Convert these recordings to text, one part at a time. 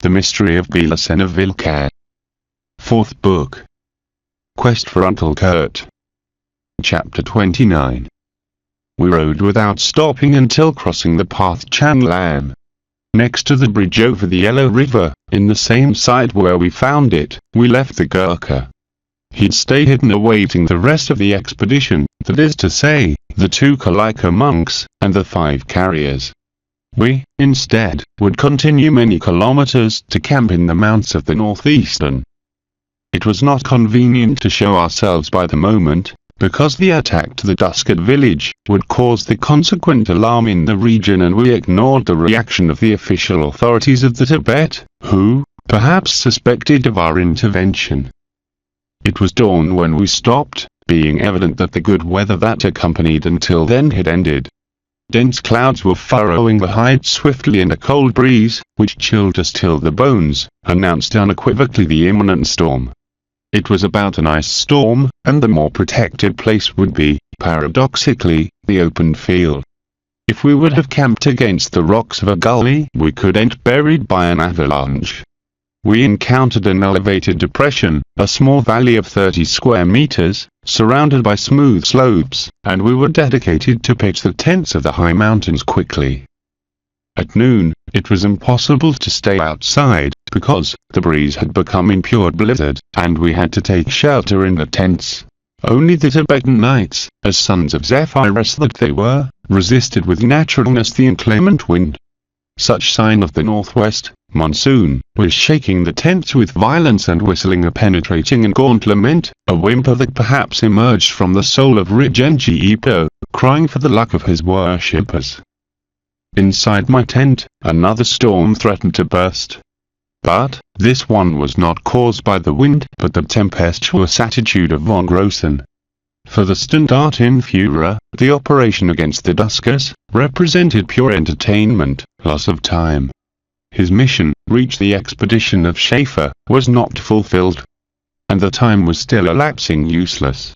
The Mystery of BELICENA VILLCA. 4th Book. Quest for Uncle Kurt. Chapter 29. We rode without stopping until crossing the path Chanlam. Next to the bridge over the Yellow River, in the same site where we found it, we left the Gurkha. He'd stay hidden awaiting the rest of the expedition, that is to say, the 2 Kalika monks, and the 5 carriers. We, instead, would continue many kilometers to camp in the mountains of the northeastern. It was not convenient to show ourselves by the moment, because the attack to the Duskat village would cause the consequent alarm in the region, and we ignored the reaction of the official authorities of the Tibet, who, perhaps suspected of our intervention. It was dawn when we stopped, being evident that the good weather that accompanied until then had ended. Dense clouds were furrowing the heights swiftly, and a cold breeze, which chilled us till the bones, announced unequivocally the imminent storm. It was about an ice storm, and the more protected place would be, paradoxically, the open field. If we would have camped against the rocks of a gully, we could end buried by an avalanche. We encountered an elevated depression, a small valley of 30 square meters, surrounded by smooth slopes, and we were dedicated to pitch the tents of the high mountains quickly. At noon, it was impossible to stay outside, because the breeze had become impure blizzard, and we had to take shelter in the tents. Only the Tibetan knights, as sons of Zephyrus that they were, resisted with naturalness the inclement wind. Such sign of the northwest monsoon was shaking the tents with violence and whistling a penetrating and gaunt lament, a whimper that perhaps emerged from the soul of Rigenji Ippo, crying for the luck of his worshippers. Inside my tent, another storm threatened to burst. But this one was not caused by the wind, but the tempestuous attitude of von Grossen. For the Standartenführer, the operation against the Duskas represented pure entertainment, loss of time. His mission, reach the expedition of Schaefer, was not fulfilled. And the time was still elapsing useless.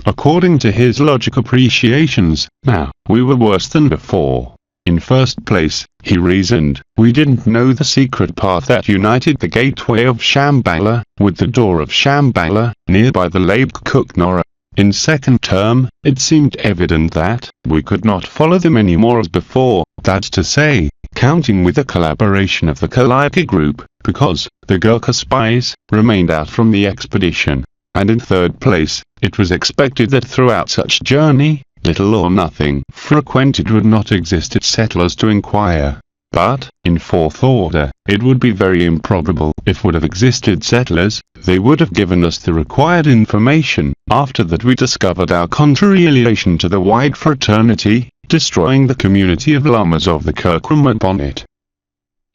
According to his logic appreciations, now, we were worse than before. In first place, he reasoned, we didn't know the secret path that united the gateway of Shambhala with the door of Shambhala, nearby the Lake Kuknora. In second term, it seemed evident that we could not follow them any more as before, that's to say, counting with the collaboration of the Kalika group, because the Gurkha spies remained out from the expedition. And in third place, it was expected that throughout such journey, little or nothing frequented would not exist at settlers to inquire. But, in fourth order, it would be very improbable. If would have existed settlers, they would have given us the required information. After that we discovered our contrary relation to the wide fraternity, destroying the community of lamas of the Kirkwood bonnet.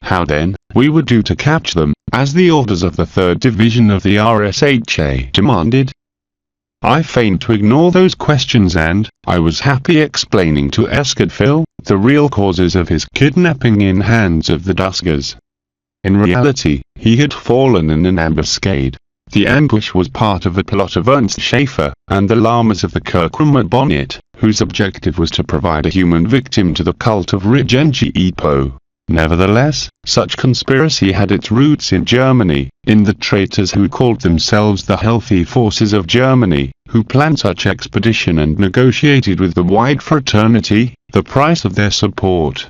How then, we would do to catch them, as the orders of the 3rd Division of the RSHA demanded? I feigned to ignore those questions, and I was happy explaining to Eskadfil the real causes of his kidnapping in hands of the Duskas. In reality, he had fallen in an ambuscade. The ambush was part of a plot of Ernst Schaefer and the lamas of the Kirkwood bonnet, whose objective was to provide a human victim to the cult of Rigenji Ippo. Nevertheless, such conspiracy had its roots in Germany, in the traitors who called themselves the Healthy Forces of Germany, who planned such expedition and negotiated with the wide fraternity the price of their support.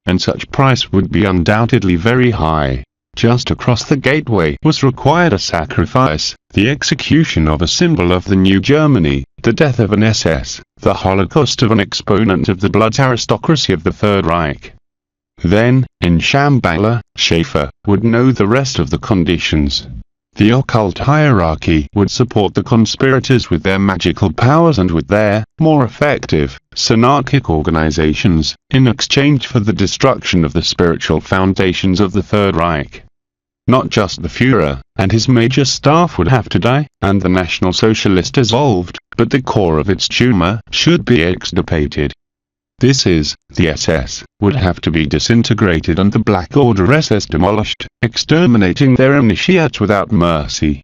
And such price would be undoubtedly very high. Just across the gateway was required a sacrifice, the execution of a symbol of the new Germany, the death of an SS, the Holocaust of an exponent of the blood aristocracy of the Third Reich. Then, in Shambhala, Schaefer would know the rest of the conditions. The occult hierarchy would support the conspirators with their magical powers and with their, more effective, synarchic organizations, in exchange for the destruction of the spiritual foundations of the Third Reich. Not just the Führer and his major staff would have to die, and the National Socialist dissolved, but the core of its tumor should be extirpated. This is, the SS, would have to be disintegrated and the Black Order SS demolished, exterminating their initiates without mercy.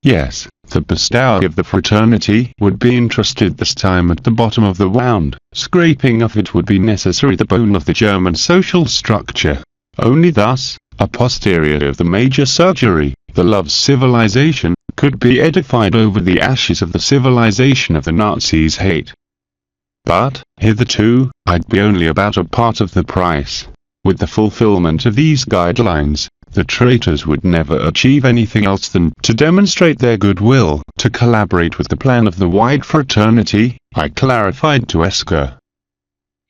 Yes, the bestower of the fraternity would be interested this time at the bottom of the wound, scraping off it would be necessary the bone of the German social structure. Only thus, a posterior of the major surgery, the love civilization, could be edified over the ashes of the civilization of the Nazis' hate. But, hitherto, I'd be only about a part of the price. With the fulfillment of these guidelines, the traitors would never achieve anything else than to demonstrate their goodwill, to collaborate with the plan of the White Fraternity, I clarified to Esker.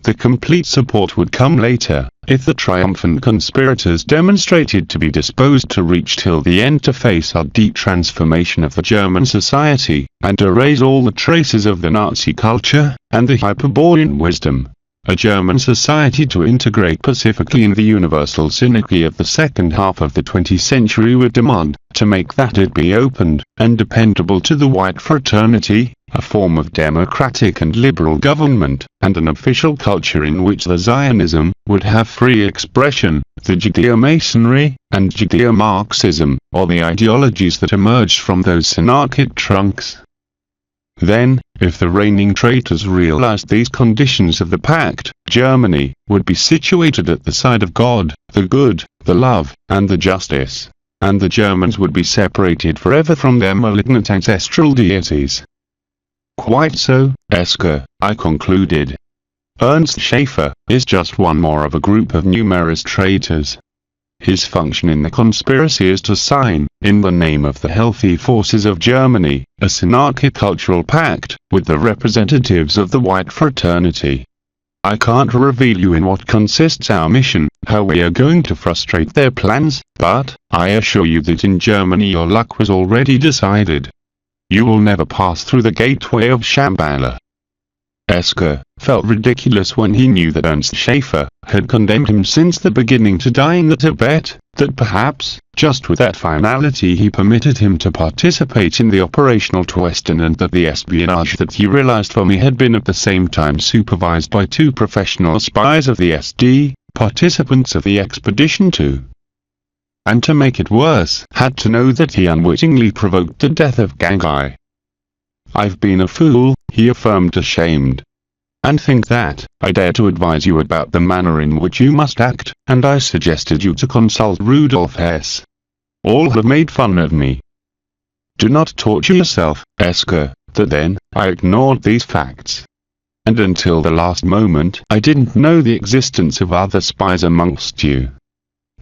The complete support would come later, if the triumphant conspirators demonstrated to be disposed to reach till the end to face a deep transformation of the German society, and erase all the traces of the Nazi culture, and the Hyperborean wisdom. A German society to integrate pacifically in the universal synarchy of the second half of the 20th century would demand, to make that it be opened, and dependable to the White Fraternity, a form of democratic and liberal government, and an official culture in which the Zionism would have free expression, the Judeo-Masonry, and Judeo-Marxism, or the ideologies that emerged from those synarchic trunks. Then, if the reigning traitors realized these conditions of the pact, Germany would be situated at the side of God, the good, the love, and the justice, and the Germans would be separated forever from their malignant ancestral deities. Quite so, Esker, I concluded. Ernst Schaefer is just one more of a group of numerous traitors. His function in the conspiracy is to sign, in the name of the healthy forces of Germany, a synarchic cultural pact, with the representatives of the White Fraternity. I can't reveal you in what consists our mission, how we are going to frustrate their plans, but, I assure you that in Germany your luck was already decided. You will never pass through the gateway of Shambhala. Esker felt ridiculous when he knew that Ernst Schaefer had condemned him since the beginning to die in the Tibet, that perhaps, just with that finality he permitted him to participate in the operational Twestern, and that the espionage that he realized for me had been at the same time supervised by two professional spies of the SD, participants of the expedition too. And to make it worse, had to know that he unwittingly provoked the death of Gangai. I've been a fool, he affirmed ashamed. And think that, I dare to advise you about the manner in which you must act, and I suggested you to consult Rudolf Hess. All have made fun of me. Do not torture yourself, Esker, that then, I ignored these facts. And until the last moment I didn't know the existence of other spies amongst you.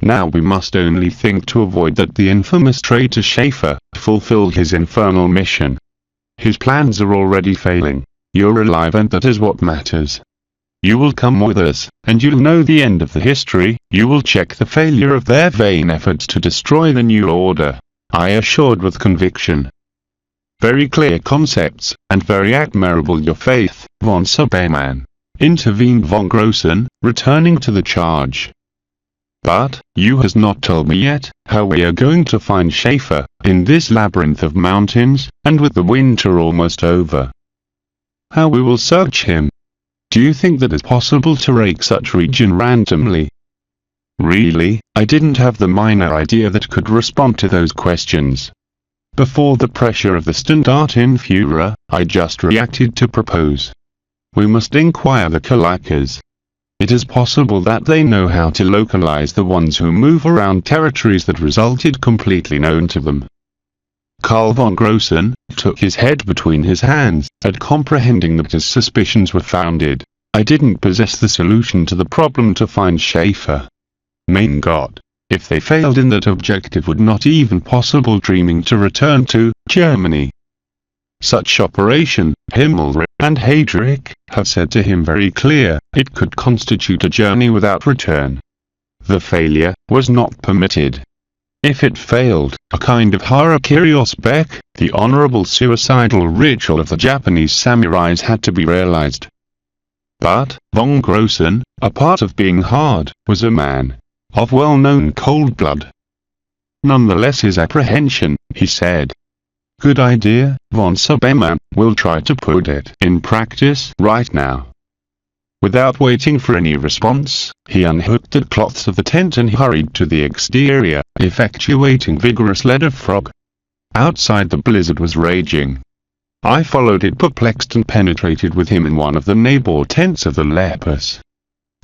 Now we must only think to avoid that the infamous traitor Schaefer fulfill his infernal mission. His plans are already failing. You're alive, and that is what matters. You will come with us, and you'll know the end of the history. You will check the failure of their vain efforts to destroy the new order, I assured with conviction. Very clear concepts, and very admirable your faith, von Suberman, intervened von Grossen, returning to the charge. But, you has not told me yet, how we are going to find Schaefer, in this labyrinth of mountains, and with the winter almost over. How we will search him. Do you think that it's possible to rake such region randomly? Really, I didn't have the minor idea that could respond to those questions. Before the pressure of the Standartenführer, I just reacted to propose. We must inquire the Kalakas. It is possible that they know how to localize the ones who move around territories that resulted completely known to them. Karl von Grossen took his head between his hands, at comprehending that his suspicions were founded. I didn't possess the solution to the problem to find Schaefer. Mein Gott, if they failed in that objective, would not even possible dreaming to return to Germany. Such operation, Himmel and Heydrich have said to him very clear, it could constitute a journey without return. The failure was not permitted. If it failed, a kind of harakiri osbek, the honorable suicidal ritual of the Japanese samurais, had to be realized. But, von Grossen, a part of being hard, was a man of well-known cold blood. Nonetheless his apprehension, he said. Good idea, von Suberman, we'll try to put it in practice right now. Without waiting for any response, he unhooked the cloths of the tent and hurried to the exterior, effectuating vigorous lead of frog. Outside the blizzard was raging. I followed it perplexed and penetrated with him in one of the neighbor tents of the lepers.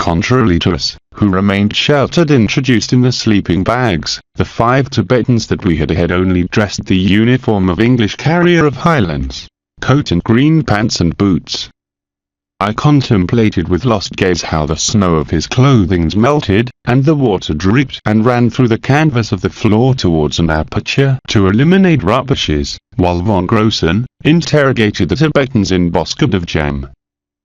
Contrarily to us, who remained sheltered introduced in the sleeping bags, the 5 Tibetans that we had only dressed the uniform of English carrier of Highlands, coat and green pants and boots. I contemplated with lost gaze how the snow of his clothing melted, and the water dripped and ran through the canvas of the floor towards an aperture to eliminate rubbishes, while von Grossen interrogated the Tibetans in Boscade of Jam.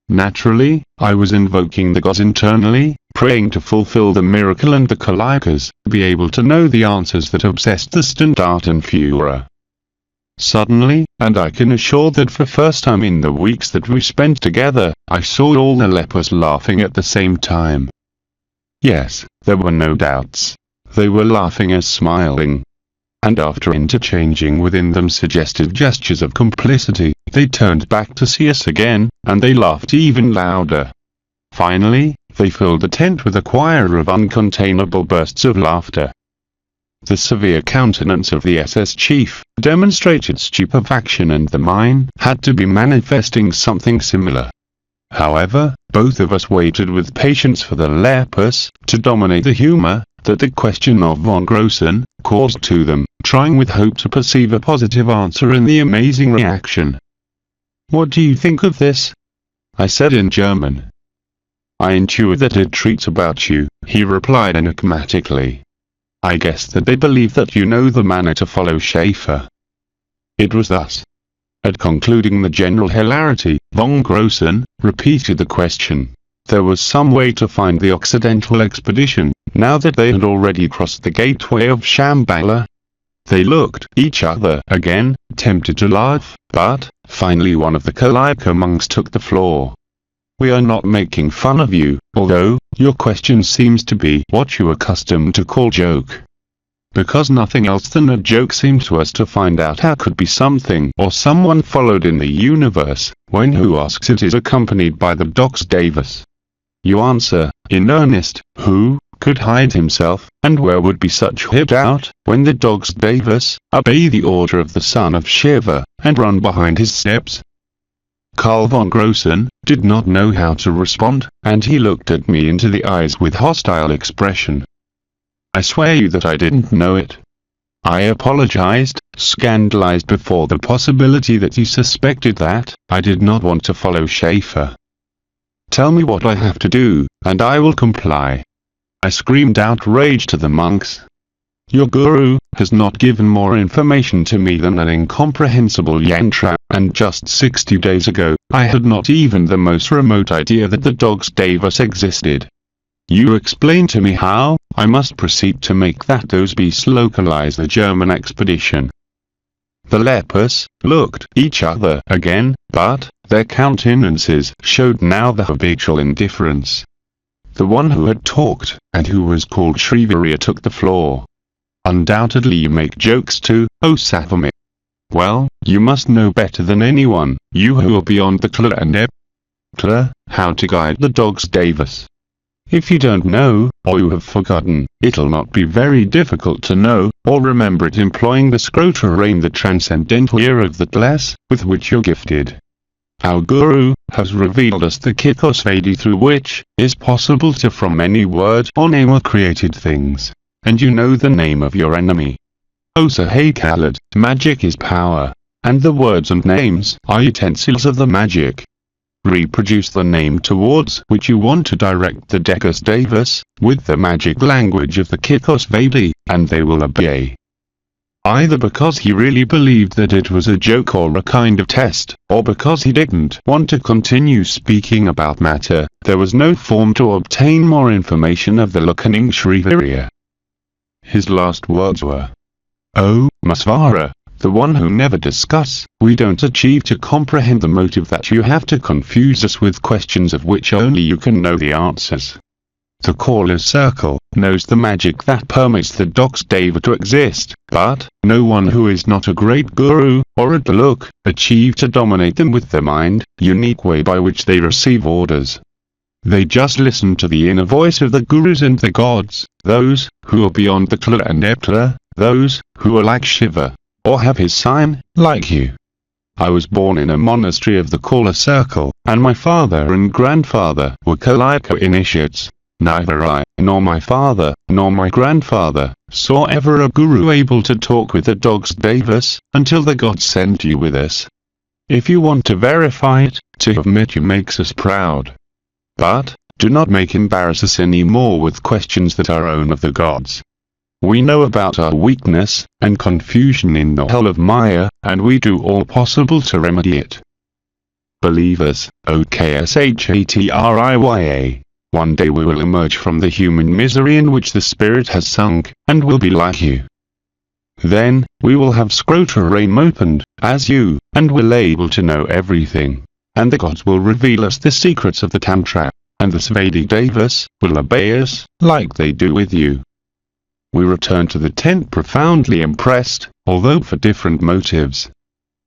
Naturally, I was invoking the gods internally, praying to fulfill the miracle and the Kalikas, be able to know the answers that obsessed the Standartenführer. Suddenly, and I can assure that for first time in the weeks that we spent together, I saw all the lepers laughing at the same time. Yes, there were no doubts. They were laughing as smiling. And after interchanging within them suggestive gestures of complicity, they turned back to see us again, and they laughed even louder. Finally, they filled the tent with a choir of uncontainable bursts of laughter. The severe countenance of the SS chief demonstrated stupefaction, and the mine had to be manifesting something similar. However, both of us waited with patience for the lepers to dominate the humor that the question of von Grossen caused to them, trying with hope to perceive a positive answer in the amazing reaction. "What do you think of this?" I said in German. "I intuit that it treats about you," he replied enigmatically. "I guess that they believe that you know the manner to follow Schaefer." It was thus. At concluding the general hilarity, von Grossen repeated the question. There was some way to find the Occidental expedition, now that they had already crossed the gateway of Shambhala. They looked each other again, tempted to laugh, but finally one of the Kalika monks took the floor. "We are not making fun of you, although your question seems to be what you are accustomed to call joke. Because nothing else than a joke seemed to us to find out how could be something or someone followed in the universe, when who asks it is accompanied by the Dox Davis. You answer, in earnest, who could hide himself, and where would be such hideout, when the Dox Davis obey the order of the son of Shiva, and run behind his steps?" Karl von Grossen did not know how to respond, and he looked at me into the eyes with hostile expression. I swear you that I didn't know it. I apologized, scandalized before the possibility that he suspected that I did not want to follow Schaefer. "Tell me what I have to do, and I will comply." I screamed outraged to the monks. "Your guru has not given more information to me than an incomprehensible yantra, and just 60 days ago, I had not even the most remote idea that the Dox Davis existed. You explain to me how I must proceed to make that those beasts localize the German expedition." The lepers looked each other again, but their countenances showed now the habitual indifference. The one who had talked, and who was called Shrivirya, took the floor. "Undoubtedly you make jokes too, O Savamit. Well, you must know better than anyone, you who are beyond the Kla and Eptla, how to guide the Dox Davis. If you don't know, or you have forgotten, it'll not be very difficult to know, or remember it employing the Scrotarame, the transcendental ear of the glass, with which you're gifted. Our Guru has revealed us the Kikosvedi, through which is possible to from any word or name of created things. And you know the name of your enemy. O Sahakalad, magic is power, and the words and names are utensils of the magic. Reproduce the name towards which you want to direct the Dox Davis, with the magic language of the Kikosvedi, and they will obey." Either because he really believed that it was a joke or a kind of test, or because he didn't want to continue speaking about matter, there was no form to obtain more information of the Lukaning Shrivirya. His last words were, "Oh, Masvara, the one who never discuss, we don't achieve to comprehend the motive that you have to confuse us with questions of which only you can know the answers. The caller's circle knows the magic that permits the Dox Davis to exist, but no one who is not a great guru, or a Daluk, achieve to dominate them with the mind, unique way by which they receive orders. They just listen to the inner voice of the gurus and the gods, those who are beyond the Kla and Eptla, those who are like Shiva, or have his sign, like you. I was born in a monastery of the Kala circle, and my father and grandfather were Kalika initiates. Neither I, nor my father, nor my grandfather, saw ever a guru able to talk with the dogs Devas, until the gods sent you with us. If you want to verify it, to have met you makes us proud. But, do not embarrass us any more with questions that are own of the gods. We know about our weakness, and confusion in the hell of Maya, and we do all possible to remedy it. Believers, OKSHATRIYA. One day we will emerge from the human misery in which the spirit has sunk, and will be like you. Then, we will have scrota rain opened, as you, and will able to know everything. And the gods will reveal us the secrets of the Tantra, and the Svedi Devas will obey us, like they do with you. We return to the tent profoundly impressed, although for different motives.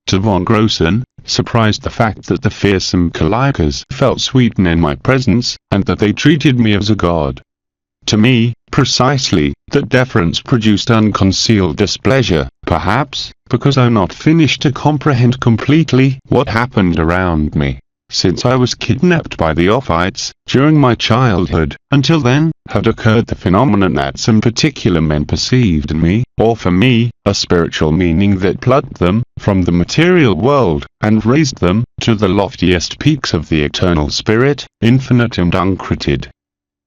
To von Grossen, surprised the fact that the fearsome Kalikas felt sweeten in my presence, and that they treated me as a god. To me, precisely, that deference produced unconcealed displeasure, perhaps, because I not finished to comprehend completely what happened around me. Since I was kidnapped by the Ophites, during my childhood, until then, had occurred the phenomenon that some particular men perceived in me, or for me, a spiritual meaning that plucked them from the material world, and raised them to the loftiest peaks of the eternal spirit, infinite and uncreated.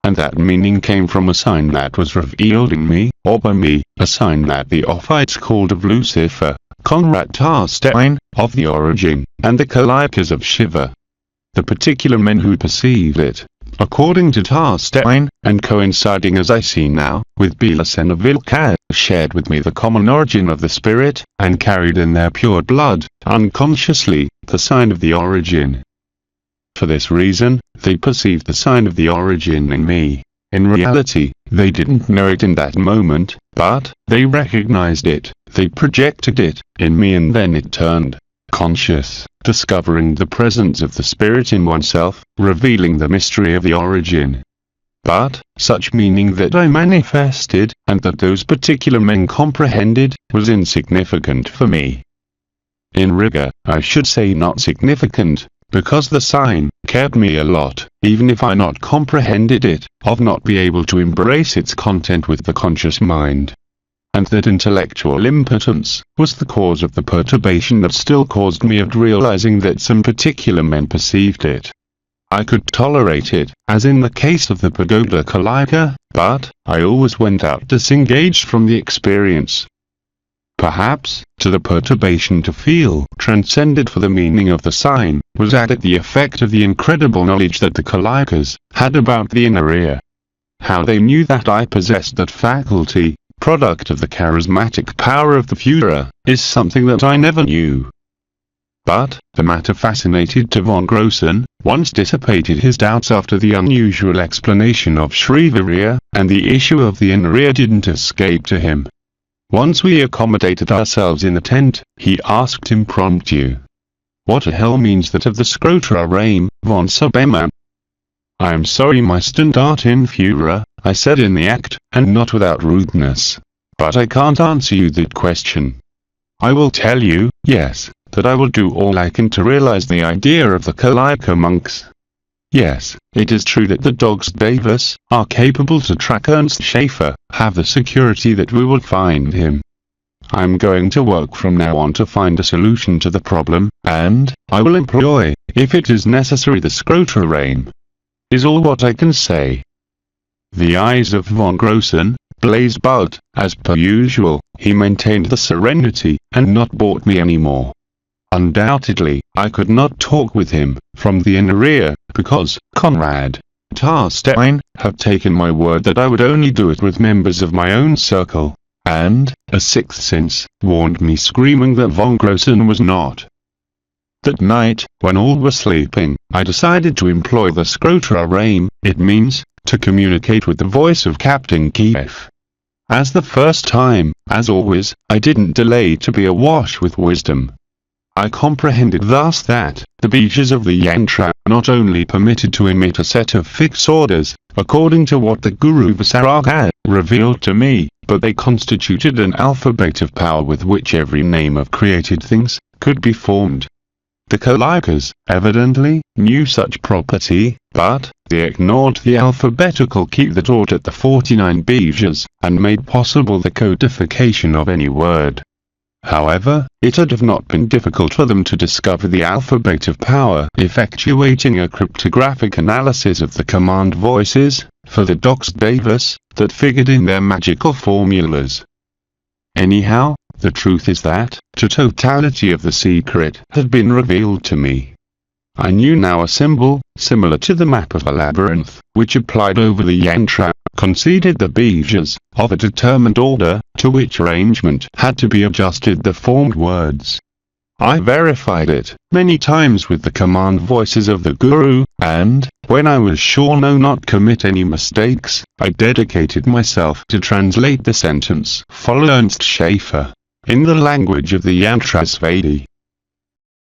And that meaning came from a sign that was revealed in me, or by me, a sign that the Ophites called of Lucifer, Conrad Tarstein, of the origin, and the Kalikas of Shiva. The particular men who perceived it, according to Tarstein, and coinciding as I see now, with BELICENA VILLCA, shared with me the common origin of the spirit, and carried in their pure blood, unconsciously, the sign of the origin. For this reason, they perceived the sign of the origin in me. In reality, they didn't know it in that moment, but they recognized it, they projected it, in me, and then it turned conscious, discovering the presence of the spirit in oneself, revealing the mystery of the origin. But, such meaning that I manifested, and that those particular men comprehended, was insignificant for me. In rigor, I should say not significant, because the sign cared me a lot, even if I not comprehended it, of not be able to embrace its content with the conscious mind. And that intellectual impotence was the cause of the perturbation that still caused me at realizing that some particular men perceived it. I could tolerate it, as in the case of the pagoda Kalika, but I always went out disengaged from the experience. Perhaps, to the perturbation to feel transcended for the meaning of the sign, was added the effect of the incredible knowledge that the Kalikas had about the inner ear. How they knew that I possessed that faculty, product of the charismatic power of the Führer, is something that I never knew. But, the matter fascinated to von Grossen, once dissipated his doubts after the unusual explanation of Shrivirya, and the issue of the inner ear didn't escape to him. Once we accommodated ourselves in the tent, he asked impromptu, "What the hell means that of the scrota rame, von Subeman?" "I am sorry, my Standartin Führer," I said in the act, and not without rudeness. "But I can't answer you that question. I will tell you, yes, that I will do all I can to realize the idea of the Kalika monks. Yes, it is true that the dogs Devas are capable to track Ernst Schaefer, have the security that we will find him. I am going to work from now on to find a solution to the problem, and I will employ, if it is necessary, the scrota rame. Is all what I can say." The eyes of von Grossen blazed, but, as per usual, he maintained the serenity, and not bored me any more. Undoubtedly, I could not talk with him from the inner ear, because Conrad Tarstein had taken my word that I would only do it with members of my own circle, and a sixth sense warned me screaming that von Grossen was not. That night, when all were sleeping, I decided to employ the scrota rame, it means, to communicate with the voice of Captain Kiev. As the first time, as always, I didn't delay to be awash with wisdom. I comprehended thus that the beaches of the yantra not only permitted to emit a set of fixed orders, according to what the Guru Visaraka revealed to me, but they constituted an alphabet of power with which every name of created things could be formed, The Kalikas, evidently, knew such property, but they ignored the alphabetical key that taught at the 49 Bejas, and made possible the codification of any word. However, it would have not been difficult for them to discover the alphabet of power, effectuating a cryptographic analysis of the command voices, for the Dox Davis, that figured in their magical formulas. Anyhow, the truth is that, the totality of the secret had been revealed to me. I knew now a symbol, similar to the map of a labyrinth, which applied over the yantra, conceded the Bejas, of a determined order, to which arrangement had to be adjusted the formed words. I verified it, many times with the command voices of the Guru, and, when I was sure no not commit any mistakes, I dedicated myself to translate the sentence, Vollenst Schaefer, in the language of the Yantrasvadi.